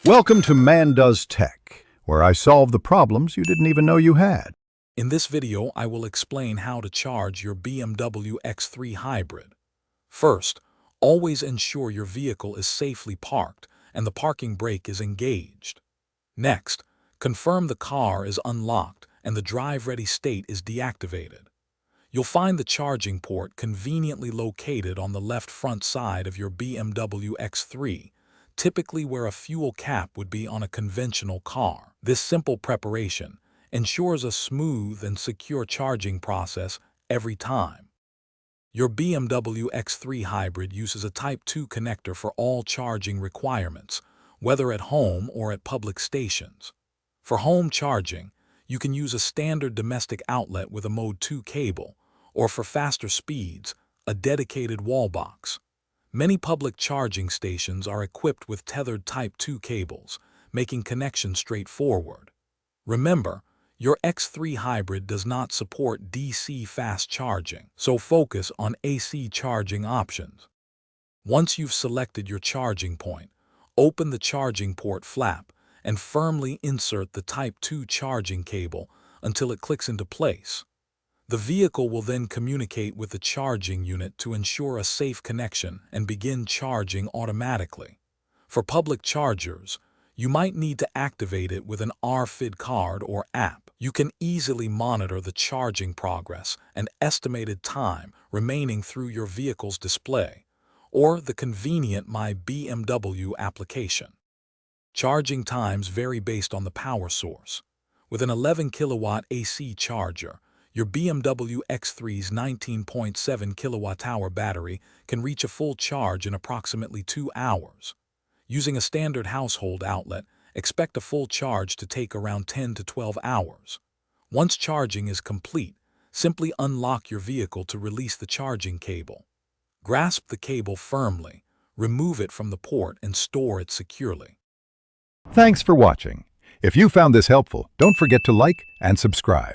Welcome to Man Does Tech, where I solve the problems you didn't even know you had. In this video, I will explain how to charge your BMW X3 hybrid. First, always ensure your vehicle is safely parked and the parking brake is engaged. Next, confirm the car is unlocked and the drive-ready state is deactivated. You'll find the charging port conveniently located on the left front side of your BMW X3, typically where a fuel cap would be on a conventional car. This simple preparation ensures a smooth and secure charging process every time. Your BMW X3 hybrid uses a Type 2 connector for all charging requirements, whether at home or at public stations. For home charging, you can use a standard domestic outlet with a Mode 2 cable, or for faster speeds, a dedicated wall box. Many public charging stations are equipped with tethered Type 2 cables, making connection straightforward. Remember, your X3 hybrid does not support DC fast charging, so focus on AC charging options. Once you've selected your charging point, open the charging port flap and firmly insert the Type 2 charging cable until it clicks into place. The vehicle will then communicate with the charging unit to ensure a safe connection and begin charging automatically. For public chargers, you might need to activate it with an RFID card or app. You can easily monitor the charging progress and estimated time remaining through your vehicle's display, or the convenient My BMW application. Charging times vary based on the power source. With an 11 kilowatt AC charger, your BMW X3's 19.7 kilowatt-hour battery can reach a full charge in approximately 2 hours. Using a standard household outlet, expect a full charge to take around 10 to 12 hours. Once charging is complete, simply unlock your vehicle to release the charging cable. Grasp the cable firmly, remove it from the port, and store it securely. Thanks for watching. If you found this helpful, don't forget to like and subscribe.